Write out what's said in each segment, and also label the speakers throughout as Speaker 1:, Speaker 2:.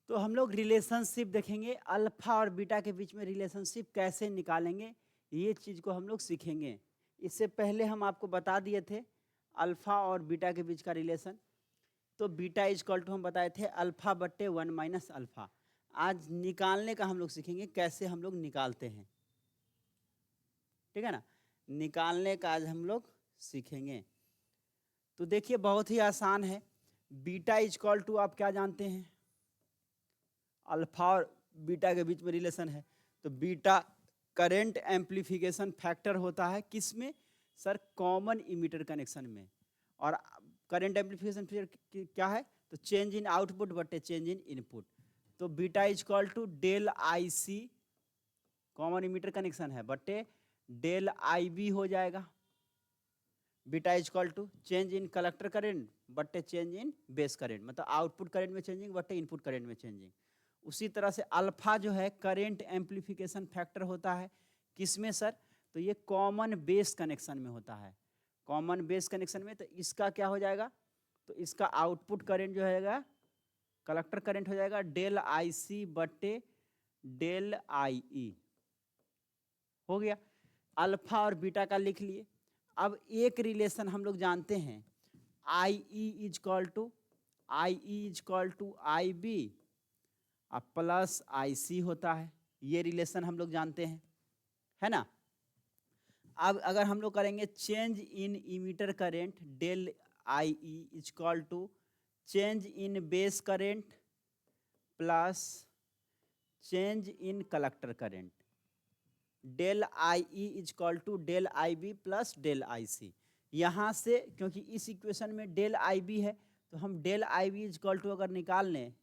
Speaker 1: तो हम लोग रिलेशनशिप देखेंगे, अल्फा और बीटा के बीच में रिलेशनशिप कैसे निकालेंगे, ये चीज़ को हम लोग सीखेंगे। इससे पहले हम आपको बता दिए थे अल्फा और बीटा के बीच का रिलेशन। तो बीटा इज इक्वल टू हम बताए थे अल्फा बट्टे 1 माइनस अल्फा। आज निकालने का हम लोग सीखेंगे, कैसे हम लोग निकालते हैं, ठीक है ना। निकालने का आज हम लोग सीखेंगे। तो देखिए बहुत ही आसान है। बीटा इज इक्वल टू आप क्या जानते हैं, अल्फा और बीटा के बीच में रिलेशन है। तो बीटा करंट एम्प्लीफिकेशन फैक्टर होता है किसमें सर, कॉमन इमीटर कनेक्शन में। और करंट एम्प्लीफिकेशन फैक्टर क्या है, तो चेंज इन आउटपुट बटे चेंज इन इनपुट। तो beta is equal to del I C, common emitter connection है, बटे डेल आई बी हो जाएगा। Beta is equal to change in collector current बटे चेंज इन बेस करंट, मतलब output current में changing बटे input current में चेंजिंग। उसी तरह से अल्फा जो है करंट एम्प्लीफिकेशन फैक्टर होता है किसमें सर, तो ये कॉमन बेस कनेक्शन में होता है। कॉमन बेस कनेक्शन में तो इसका क्या हो जाएगा, तो इसका आउटपुट करंट जो है कलेक्टर करंट हो जाएगा डेल आई सी बटे डेल आई ई। हो गया, अल्फा और बीटा का लिख लिए। अब एक रिलेशन हम लोग जानते हैं, I E is equal to I B plus I C होता है। ये रिलेशन हम लोग जानते हैं, है ना। अब अगर हम लोग करेंगे change in emitter current del I E is equal to change in base current plus change in collector current, del I E is equal to del I B plus del I C. यहाँ से क्योंकि इस equation में del I B है, तो हम del I B is equal to अगर निकाल लें,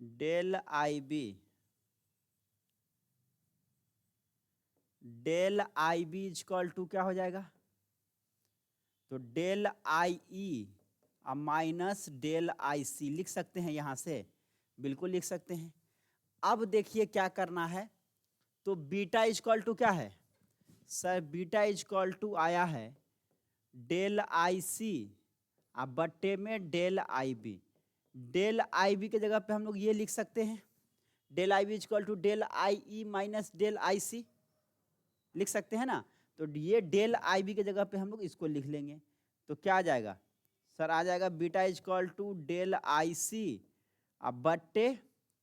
Speaker 1: del I B is equal to क्या हो जाएगा, तो del I E minus del I C लिख सकते हैं यहाँ से, बिल्कुल लिख सकते हैं। अब देखिए क्या करना है, तो बीटा इज इक्वल टू क्या है sir, beta is equal to आया है डेल आई सी बट्टे में del I B. Del I B के जगह पे हम लोग ये लिख सकते हैं, del I B is equal to del I E minus del I C लिख सकते हैं ना। तो ये डेल आई बी के जगह पे हम लोग इसको लिख लेंगे, तो क्या आ जाएगा सर, आ जाएगा beta is equal to del I C बट्टे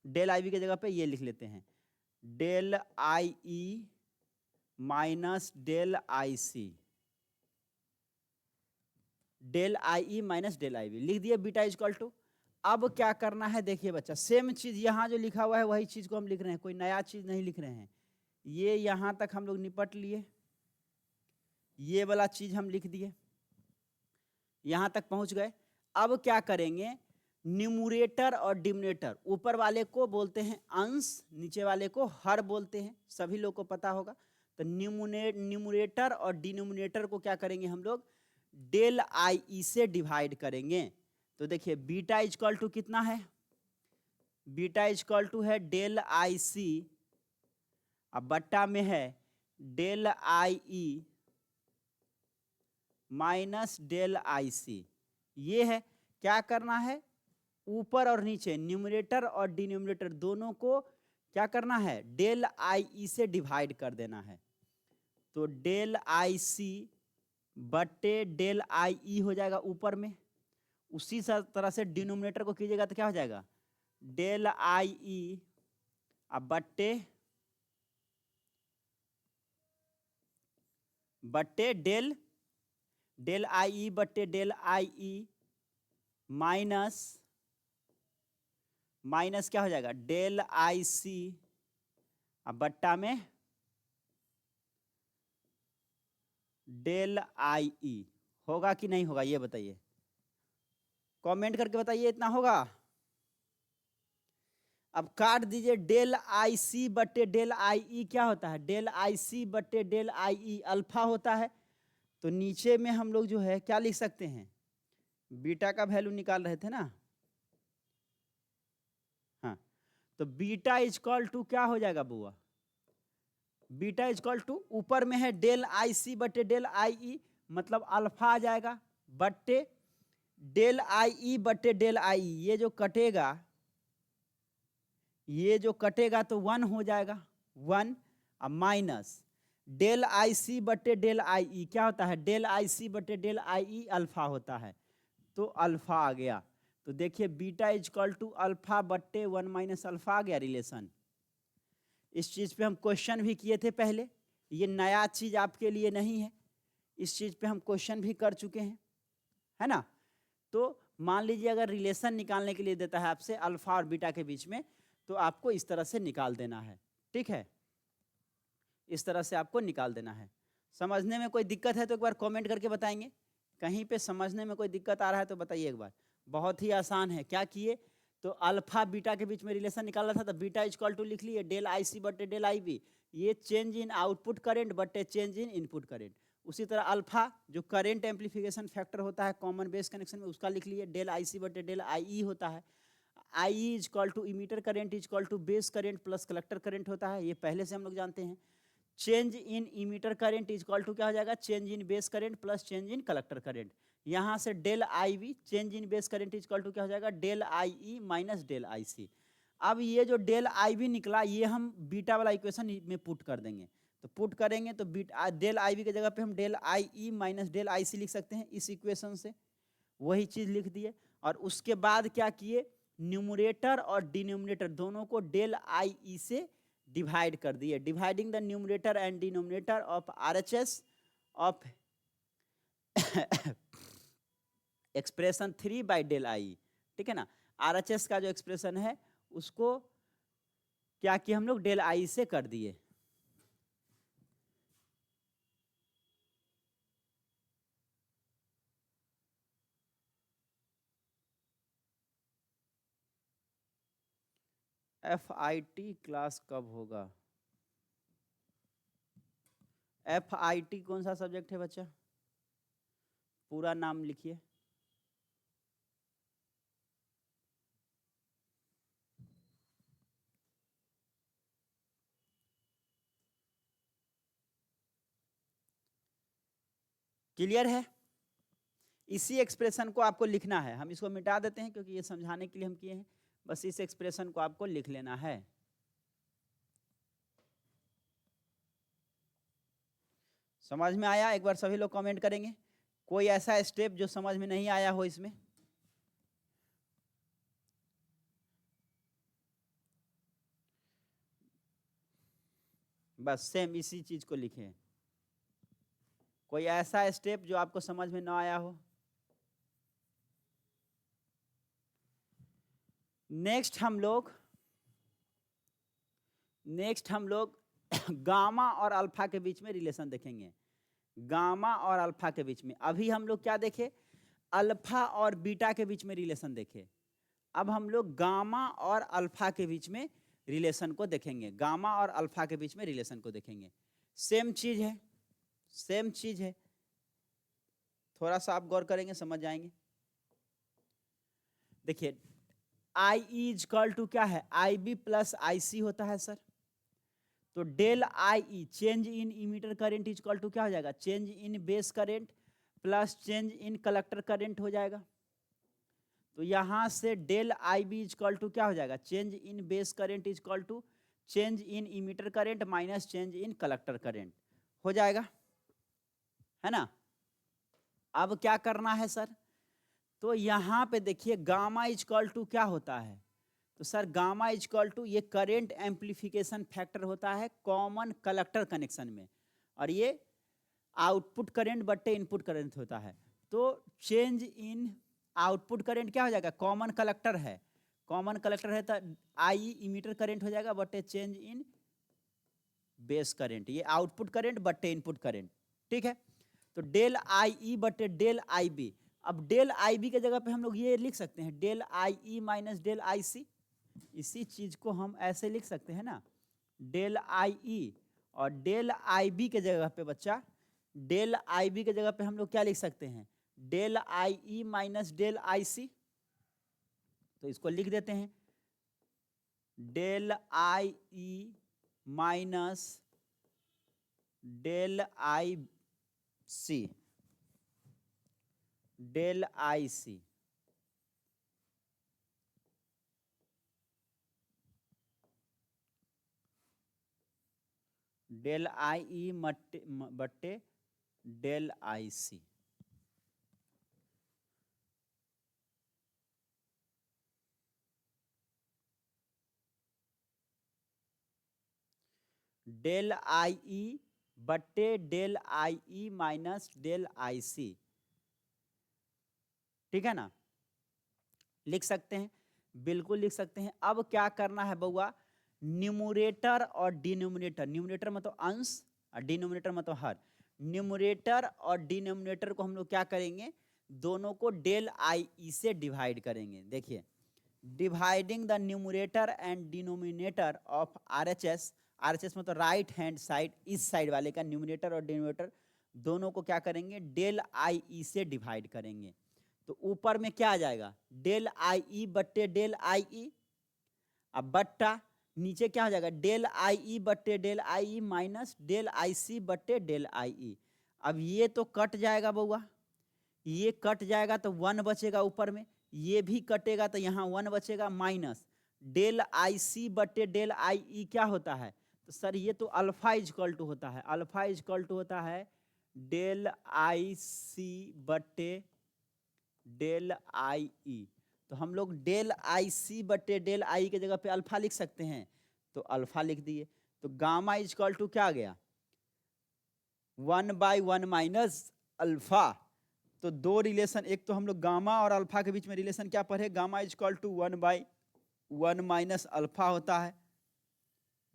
Speaker 1: डेल आई बी के जगह पे ये लिख लेते हैं del I E minus del I C, del I E minus del I B लिख दिए बीटा इज इक्वल टू। अब क्या करना है देखिए बच्चा, सेम चीज यहाँ जो लिखा हुआ है वही चीज को हम लिख रहे हैं, कोई नया चीज नहीं लिख रहे हैं। ये यहाँ तक हम लोग निपट लिए, ये वाला चीज हम लिख दिए, यहाँ तक पहुँच गए। अब क्या करेंगे, न्यूमरेटर और डिनोमिनेटर, ऊपर वाले को बोलते हैं अंश, नीचे वाले को हर बोलते हैं, सभी लोग को पता होगा। तो न्यूमरेटर और डिनोमिनेटर को क्या करेंगे हम लोग, डेल आई ई से डिवाइड करेंगे। तो देखिए बीटा इज इक्वल टू कितना है, बीटा इज इक्वल टू है डेल आई सी अब बट्टा में है del I E minus del I C. ये है, क्या करना है, ऊपर और नीचे न्यूमरेटर और डिनोमिनेटर दोनों को क्या करना है, डेल आई ई से डिवाइड कर देना है। तो डेल आई सी बट्टे डेल आई ई हो जाएगा ऊपर में, उसी तरह से डिनोमिनेटर को कीजिएगा तो क्या हो जाएगा, डेल आई ई बट्टे डेल आई ई बट्टे डेल आई ई माइनस क्या हो जाएगा, डेल आई सी बट्टा में डेल आई ई। होगा कि नहीं होगा ये बताइए, कमेंट करके बताइए, इतना होगा। अब काट दीजिए, डेल आई सी बट्टे डेल आई ई क्या होता है, डेल आई सी बट्टे डेल आई ई अल्फा होता है। तो नीचे में हम लोग जो है क्या लिख सकते हैं, बीटा का वैल्यू निकाल रहे थे ना, हाँ। तो बीटा इज इक्वल टू क्या हो जाएगा बुआ, बीटा इज इक्वल टू ऊपर में है डेल आई सी बट्टे डेल आई ई, मतलब अल्फा आ जाएगा बट्टे डेल आई ई बटे डेल आई, ये जो कटेगा तो 1 हो जाएगा, 1 माइनस डेल आई सी बटे डेल आई ई, क्या होता है, डेल आई सी बटे डेल आई ई अल्फा होता है, तो अल्फा आ गया। तो देखिए बीटा इजकल टू अल्फा बट्टे 1 माइनस अल्फा आ गया रिलेशन। इस चीज पे हम क्वेश्चन भी किए थे पहले, ये नया चीज आपके लिए नहीं है, इस चीज पे हम क्वेश्चन भी कर चुके हैं, है ना। तो मान लीजिए अगर रिलेशन निकालने के लिए देता है आपसे अल्फा और बीटा के बीच में, तो आपको इस तरह से निकाल देना है, ठीक है, इस तरह से आपको निकाल देना है। समझने में कोई दिक्कत है तो एक बार कमेंट करके बताएंगे, कहीं पे समझने में कोई दिक्कत आ रहा है तो बताइए एक बार। बहुत ही आसान है, क्या किए तो अल्फा बीटा के बीच में रिलेशन निकाला था, तो बीटा इजक्वल टू लिख लिए डेल आई सी बटे डेल आई बी, ये चेंज इन आउटपुट करेंट बटे चेंज इन इनपुट करेंट। उसी तरह अल्फा जो करेंट एम्पलीफिकेशन फैक्टर होता है कॉमन बेस कनेक्शन में, उसका लिख लिए डेल आई सी बटे डेल आई ई होता है। I E is equal to emitter current is equal to base current plus collector current होता है, ये पहले से हम लोग जानते हैं। Change in emitter current is equal to क्या हो जाएगा, change in base current plus change in collector current. यहाँ से del I V change in base current is equal to क्या हो जाएगा, del I E minus del I C. अब ये जो डेल आई वी निकला ये हम बीटा वाला इक्वेशन में पुट कर देंगे, तो पुट करेंगे तो बीटा डेल आई वी की जगह पे हम del I E minus del I C लिख सकते हैं इस इक्वेशन से, वही चीज लिख दिए। और उसके बाद क्या किए, न्यूमरेटर और डिनोमिनेटर दोनों को डेल आई ई से डिवाइड कर दिए, dividing the numerator and denominator of RHS of expression 3 by del I, ठीक है ना। आरएचएस का जो एक्सप्रेशन है उसको क्या किया हम लोग, डेल आई से कर दिए। FIT क्लास कब होगा, FIT कौन सा सब्जेक्ट है बच्चा, पूरा नाम लिखिए। क्लियर है, इसी एक्सप्रेशन को आपको लिखना है, हम इसको मिटा देते हैं क्योंकि ये समझाने के लिए हम किए हैं, बस इस एक्सप्रेशन को आपको लिख लेना है। समझ में आया, एक बार सभी लोग कमेंट करेंगे, कोई ऐसा स्टेप जो समझ में नहीं आया हो इसमें। बस सेम इसी चीज को लिखें, कोई ऐसा स्टेप जो आपको समझ में ना आया हो। नेक्स्ट हम लोग गामा और अल्फा के बीच में रिलेशन देखेंगे, गामा और अल्फा के बीच में। अभी हम लोग क्या देखे, अल्फा और बीटा के बीच में रिलेशन देखे, अब हम लोग गामा और अल्फा के बीच में रिलेशन को देखेंगे, गामा और अल्फा के बीच में रिलेशन को देखेंगे। सेम चीज है, सेम चीज है, थोड़ा सा आप गौर करेंगे समझ जाएंगे। देखिए आई इज इक्वल टू क्या है, आई बी प्लस आई सी होता है सर, तो del I E change in emitter current is equal to क्या हो जाएगा, change in base current plus change in collector current हो जाएगा। तो यहां से del I B is equal to क्या हो जाएगा, change in base current is equal to change in emitter current minus change in collector current हो जाएगा, है ना। अब क्या करना है सर, तो यहां पे देखिए गामा इज इक्वल टू क्या होता है, तो sir gamma is equal to ये करेंट एम्पलीफिकेशन फैक्टर होता है कॉमन कलेक्टर कनेक्शन में, और ये आउटपुट करंट बट्टे इनपुट करंट होता है। तो चेंज इन आउटपुट करंट क्या हो जाएगा, कॉमन कलेक्टर है, कॉमन कलेक्टर है तो आई इमीटर करंट हो जाएगा बट्टे चेंज इन बेस करंट, ये आउटपुट करंट बट्टे इनपुट करंट, ठीक है। तो डेल आई ई बट्टे डेल आई बी, अब डेल आई बी के जगह पे हम लोग ये लिख सकते हैं del I E minus del I C, इसी चीज को हम ऐसे लिख सकते हैं ना, डेल आई ई और डेल आई बी के जगह पे बच्चा, डेल आई बी के जगह पे हम लोग क्या लिख सकते हैं, del I E minus del I C, तो इसको लिख देते हैं del I E minus del I C, del I C, del I E बट्टे del I C. Del I E बट्टे del I E minus del I C, ठीक है ना, लिख सकते हैं, बिल्कुल लिख सकते हैं। अब क्या करना है बउआ, न्यूमरेटर और डिनोमिनेटर, न्यूमरेटर मतलब अंश और डिनोमिनेटर मतलब हर, न्यूमरेटर और डिनोमिनेटर को हम लोग क्या करेंगे, दोनों को डेल आई ई से डिवाइड करेंगे। देखिए, dividing the numerator and denominator of RHS, RHS मतलब राइट हैंड साइड, इस साइड वाले का न्यूमरेटर और डिनोमिनेटर दोनों को क्या करेंगे, डेल आई ई से डिवाइड करेंगे। तो ऊपर में क्या आ जाएगा, डेल आई ई बट्टे डेल आई ई, अब बट्टा नीचे क्या हो जाएगा, डेल आई ई बट्टे del I E minus del I C बट्टे डेल आई ई। अब ये तो कट जाएगा बउआ, ये कट जाएगा तो 1 बचेगा ऊपर में, ये भी कटेगा तो यहाँ 1 बचेगा, माइनस डेल आई सी बट्टे डेल आई ई क्या होता है, तो सर ये तो अल्फा इजकल टू होता है, अल्फा इजकल टू होता है डेल आई सी बट्टे डेल आई ई। तो हम लोग डेल आई सी बट्टे डेल आई के जगह पे अल्फा लिख सकते हैं, तो अल्फा लिख दिए। तो गामा इजकल टू क्या गया, 1/1 माइनस अल्फा। तो दो रिलेशन, एक तो हम लोग गामा और अल्फा के बीच में रिलेशन क्या पढ़े, gamma is equal to 1/1 minus alpha होता है,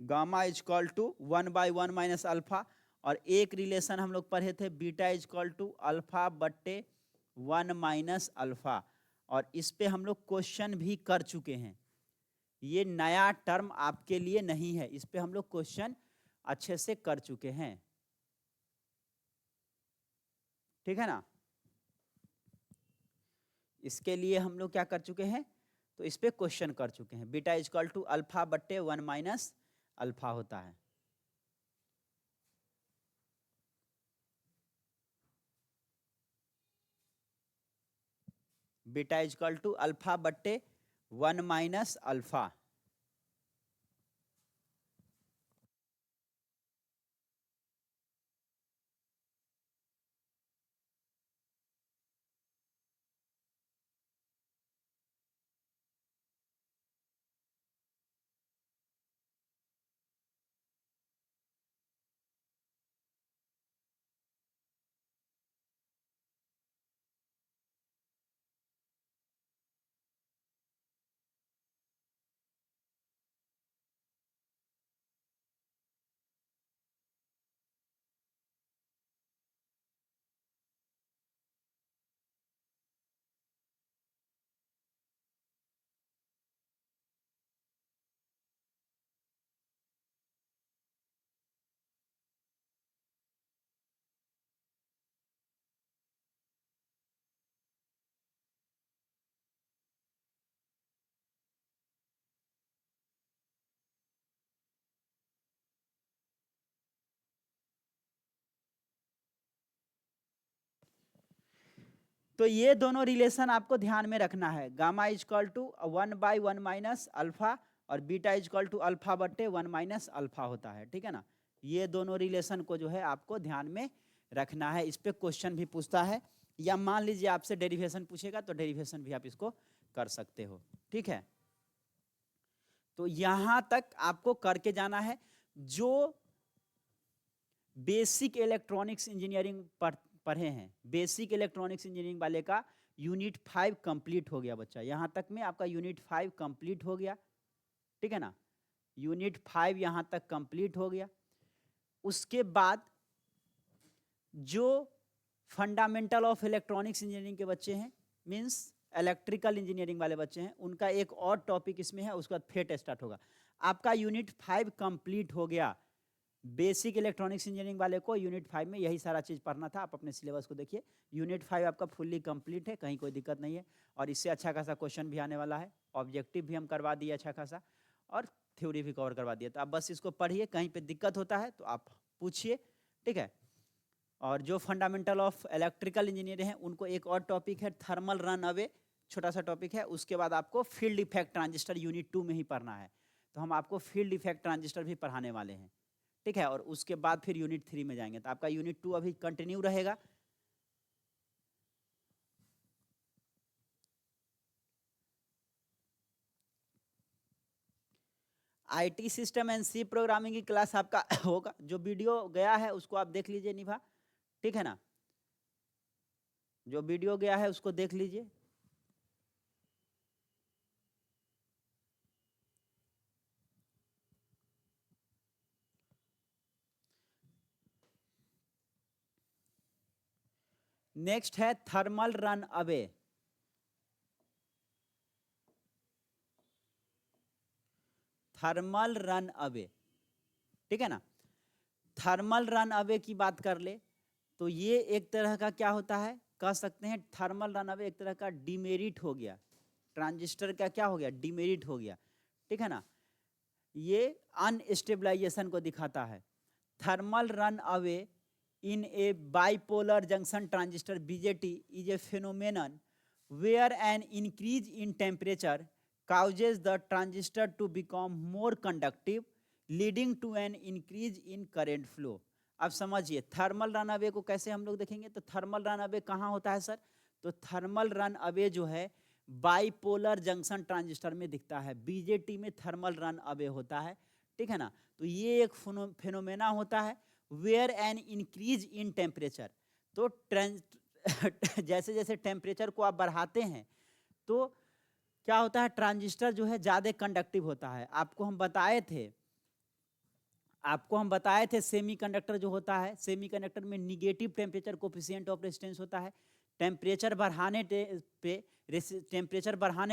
Speaker 1: gamma is equal to 1/1 minus alpha. और एक रिलेशन हम लोग पढ़े थे बीटा इजकल टू अल्फा बट्टे 1 माइनस अल्फा, और इस पे हम लोग क्वेश्चन भी कर चुके हैं। ये नया टर्म आपके लिए नहीं है, इस पे हम लोग क्वेश्चन अच्छे से कर चुके हैं, ठीक है ना। इसके लिए हम लोग क्या कर चुके हैं, तो इस पे क्वेश्चन कर चुके हैं। बीटा इजकल टू अल्फा बट्टे 1 माइनस अल्फा होता है। बीटा इजकल टू अल्फा बट्टे 1 माइनस अल्फा। तो ये दोनों रिलेशन आपको ध्यान में रखना है, gamma is equal to 1/1 minus alpha और बीटा इजकल टू अल्फा बट्टे 1 माइनस अल्फा होता है, ठीक है ना। ये दोनों रिलेशन को जो है आपको ध्यान में रखना है, इस पे क्वेश्चन भी पूछता है, या मान लीजिए आपसे डेरिवेशन पूछेगा तो डेरिवेशन भी आप इसको कर सकते हो, ठीक है। तो यहां तक आपको करके जाना है। जो बेसिक इलेक्ट्रॉनिक्स इंजीनियरिंग पढ़े हैं, बेसिक इलेक्ट्रॉनिक्स इंजीनियरिंग वाले का यूनिट 5 कंप्लीट हो गया बच्चा, यहां तक में आपका यूनिट 5 कंप्लीट हो गया, ठीक है ना। यूनिट 5 यहां तक कंप्लीट हो गया। उसके बाद जो फंडामेंटल ऑफ इलेक्ट्रॉनिक्स इंजीनियरिंग के बच्चे हैं, मींस इलेक्ट्रिकल इंजीनियरिंग वाले बच्चे हैं, उनका एक और टॉपिक इसमें है, उसके बाद फेट स्टार्ट होगा। आपका यूनिट 5 कंप्लीट हो गया। बेसिक इलेक्ट्रॉनिक्स इंजीनियरिंग वाले को यूनिट 5 में यही सारा चीज़ पढ़ना था। आप अपने सिलेबस को देखिए, यूनिट 5 आपका फुल्ली कंप्लीट है, कहीं कोई दिक्कत नहीं है, और इससे अच्छा खासा क्वेश्चन भी आने वाला है। ऑब्जेक्टिव भी हम करवा दिए अच्छा खासा, और थ्योरी भी कवर करवा दिया। तो आप बस इसको पढ़िए, कहीं पे दिक्कत होता है तो आप पूछिए, ठीक है। और जो फंडामेंटल ऑफ इलेक्ट्रिकल इंजीनियरिंग है, उनको एक और टॉपिक है थर्मल रन अवे, छोटा सा टॉपिक है। उसके बाद आपको फील्ड इफेक्ट ट्रांजिस्टर यूनिट 2 में ही पढ़ना है, तो हम आपको फील्ड इफेक्ट ट्रांजिस्टर भी पढ़ाने वाले हैं, ठीक है, और उसके बाद फिर यूनिट 3 में जाएंगे। तो आपका यूनिट 2 अभी कंटिन्यू रहेगा। IT system and C programming की क्लास आपका होगा। जो वीडियो गया है उसको आप देख लीजिए निभा, ठीक है ना, जो वीडियो गया है उसको देख लीजिए। नेक्स्ट है thermal run away. Thermal run away, ठीक है ना। थर्मल रन अवे की बात कर ले तो ये एक तरह का क्या होता है, कह सकते हैं थर्मल रन अवे एक तरह का डिमेरिट हो गया। ट्रांजिस्टर का क्या हो गया, डिमेरिट हो गया, ठीक है ना। ये अनस्टेबलाइजेशन को दिखाता है। Thermal run away in a bipolar junction transistor BJT is a phenomenon where an increase in temperature causes the transistor to become more conductive, leading to an increase in current flow. अब समझिए thermal run away को कैसे हम लोग देखेंगे। तो thermal run away कहाँ होता है सर, तो थर्मल रन अवे जो है बाइपोलर जंक्शन ट्रांजिस्टर में दिखता है, बीजेटी में थर्मल रन अवे होता है, ठीक है ना। तो ये एक फिनोमेना होता है where an increase in temperature. तो जैसे जैसे टेम्परेचर को आप बढ़ाते हैं तो क्या होता है, ट्रांजिस्टर जो है ज़्यादा कंडक्टिव होता है। आपको हम बताए थे सेमीकंडक्टर जो होता है, सेमीकंडक्टर में negative temperature coefficient of resistance होता है। टेम्परेचर बढ़ाने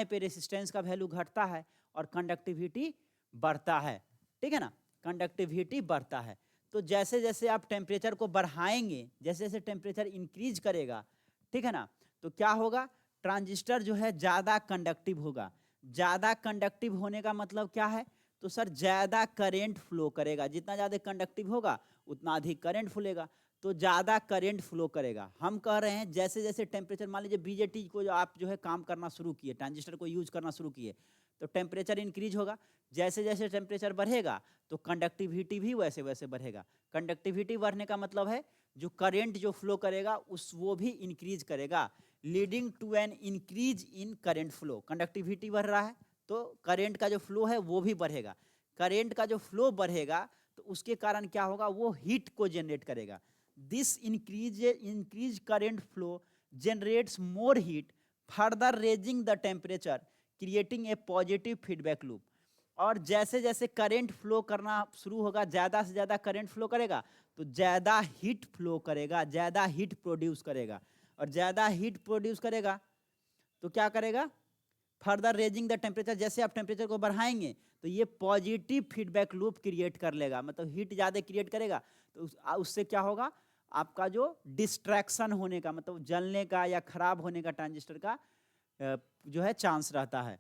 Speaker 1: पे रेसिस्टेंस का वैल्यू घटता है और कंडक्टिविटी बढ़ता है, ठीक है ना, कंडक्टिविटी बढ़ता है। तो जैसे जैसे आप टेम्परेचर को बढ़ाएंगे, जैसे जैसे टेम्परेचर इंक्रीज करेगा, ठीक है ना, तो क्या होगा, ट्रांजिस्टर जो है ज़्यादा कंडक्टिव होगा। ज़्यादा कंडक्टिव होने का मतलब क्या है, तो सर ज़्यादा करेंट फ्लो करेगा। जितना ज़्यादा कंडक्टिव होगा उतना अधिक करंट फ्लेगा, तो ज़्यादा करंट फ्लो करेगा। हम कह रहे हैं जैसे जैसे टेम्परेचर, मान लीजिए बीजेटी को जो आप जो है काम करना शुरू किए, ट्रांजिस्टर को यूज करना शुरू किए, तो टेम्परेचर इंक्रीज होगा। जैसे जैसे टेम्परेचर बढ़ेगा तो कंडक्टिविटी भी वैसे वैसे बढ़ेगा। कंडक्टिविटी बढ़ने का मतलब है जो करंट जो फ्लो करेगा वो भी इंक्रीज करेगा, leading to an increase in current flow. Conductivity बढ़ रहा है तो करंट का जो फ्लो है वो भी बढ़ेगा। करंट का जो फ्लो बढ़ेगा तो उसके कारण क्या होगा, वो हीट को जनरेट करेगा। This increase current flow generates more heat, further raising the temperature, creating a positive feedback loop. और जैसे जैसे करंट फ्लो करना शुरू होगा, ज़्यादा से ज़्यादा करंट फ्लो करेगा तो ज़्यादा हीट फ्लो करेगा, ज़्यादा हीट प्रोड्यूस करेगा। और ज़्यादा हीट प्रोड्यूस करेगा तो क्या करेगा, फर्दर रेजिंग द टेम्परेचर। जैसे आप टेम्परेचर को बढ़ाएंगे तो ये पॉजिटिव फीडबैक लूप क्रिएट कर लेगा, मतलब हीट ज़्यादा क्रिएट करेगा। तो उससे क्या होगा, आपका जो डिस्ट्रैक्शन होने का, मतलब जलने का या खराब होने का ट्रांजिस्टर का जो है चांस रहता है।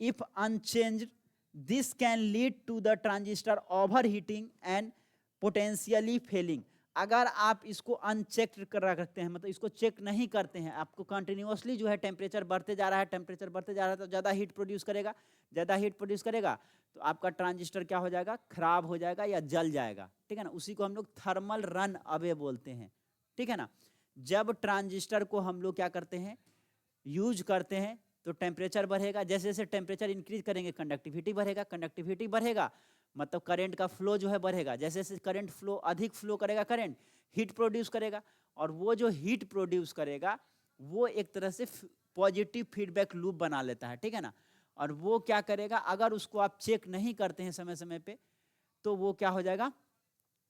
Speaker 1: If unchanged this can lead to the transistor overheating and potentially failing. अगर आप इसको अनचेक कर रखते हैं, मतलब इसको चेक नहीं करते हैं, आपको कंटिन्यूसली जो है टेम्परेचर बढ़ते जा रहा है, टेम्परेचर बढ़ते जा रहा है, तो ज़्यादा हीट प्रोड्यूस करेगा। ज़्यादा हीट प्रोड्यूस करेगा तो आपका ट्रांजिस्टर क्या हो जाएगा, खराब हो जाएगा या जल जाएगा, ठीक है ना। उसी को हम लोग थर्मल रन अवे बोलते हैं, ठीक है ना। जब ट्रांजिस्टर को हम लोग क्या करते हैं, यूज करते हैं तो टेम्परेचर बढ़ेगा। जैसे जैसे टेम्परेचर इंक्रीज करेंगे कंडक्टिविटी बढ़ेगा, कंडक्टिविटी बढ़ेगा मतलब करंट का फ्लो जो है बढ़ेगा। जैसे जैसे करंट फ्लो अधिक फ्लो करेगा, करंट हीट प्रोड्यूस करेगा, और वो जो हीट प्रोड्यूस करेगा वो एक तरह से पॉजिटिव फीडबैक लूप बना लेता है, ठीक है ना। और वो क्या करेगा, अगर उसको आप चेक नहीं करते हैं समय समय पे तो वो क्या हो जाएगा,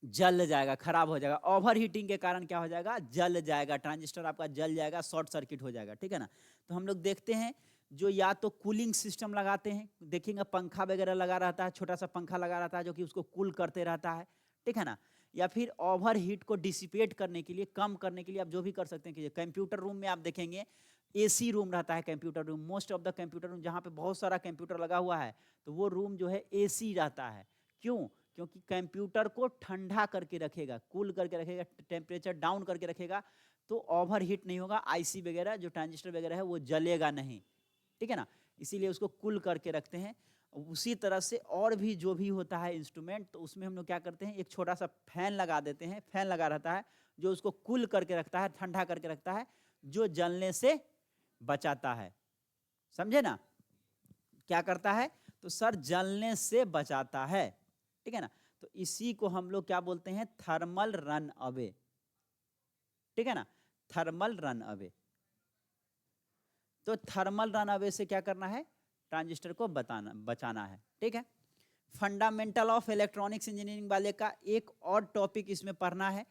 Speaker 1: जल जाएगा, खराब हो जाएगा। ओवर हीटिंग के कारण क्या हो जाएगा, जल जाएगा, ट्रांजिस्टर आपका जल जाएगा, शॉर्ट सर्किट हो जाएगा, ठीक है ना। तो हम लोग देखते हैं जो या तो कूलिंग सिस्टम लगाते हैं, देखेंगे पंखा वगैरह लगा रहता है, छोटा सा पंखा लगा रहता है जो कि उसको कूल करते रहता है, ठीक है ना। या फिर ओवर हीट को डिसिपेट करने के लिए, कम करने के लिए आप जो भी कर सकते हैं कि कंप्यूटर रूम में आप देखेंगे एसी रूम रहता है, computer room, most of the computer room जहाँ पे बहुत सारा कंप्यूटर लगा हुआ है तो वो रूम जो है एसी रहता है। क्यों, क्योंकि कंप्यूटर को ठंडा करके रखेगा, कूल करके रखेगा, टेम्परेचर डाउन करके रखेगा, तो ओवर हीट नहीं होगा, आईसी वगैरह जो ट्रांजिस्टर वगैरह है वो जलेगा नहीं, ठीक है ना। इसीलिए उसको कूल करके रखते हैं। उसी तरह से और भी जो भी होता है इंस्ट्रूमेंट, तो उसमें हम लोग क्या करते हैं, एक छोटा सा फैन लगा देते हैं, फैन लगा रहता है जो उसको कूल करके रखता है, ठंडा करके रखता है, जो जलने से बचाता है। समझे ना, क्या करता है, तो सर जलने से बचाता है, ठीक है ना। तो इसी को हम लोग क्या बोलते हैं, थर्मल रन अवे, ठीक है ना, थर्मल रन अवे। तो थर्मल रन अवे से क्या करना है, ट्रांजिस्टर को बचाना है, ठीक है। फंडामेंटल ऑफ इलेक्ट्रॉनिक्स इंजीनियरिंग वाले का एक और टॉपिक इसमें पढ़ना है,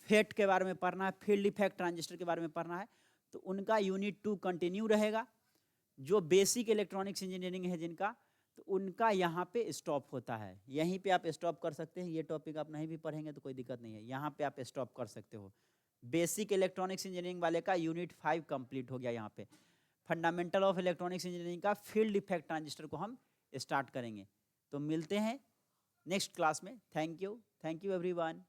Speaker 1: फेट के बारे में पढ़ना है, फील्ड इफेक्ट ट्रांजिस्टर के बारे में पढ़ना है, तो उनका यूनिट 2 कंटिन्यू रहेगा। जो बेसिक इलेक्ट्रॉनिक्स इंजीनियरिंग है जिनका, तो उनका यहाँ पे स्टॉप होता है, यहीं पे आप स्टॉप कर सकते हैं। ये टॉपिक आप नहीं भी पढ़ेंगे तो कोई दिक्कत नहीं है, यहाँ पे आप स्टॉप कर सकते हो। बेसिक इलेक्ट्रॉनिक्स इंजीनियरिंग वाले का यूनिट 5 कंप्लीट हो गया। यहाँ पे फंडामेंटल ऑफ इलेक्ट्रॉनिक्स इंजीनियरिंग का फील्ड इफेक्ट ट्रांजिस्टर को हम स्टार्ट करेंगे। तो मिलते हैं नेक्स्ट क्लास में। Thank you everyone.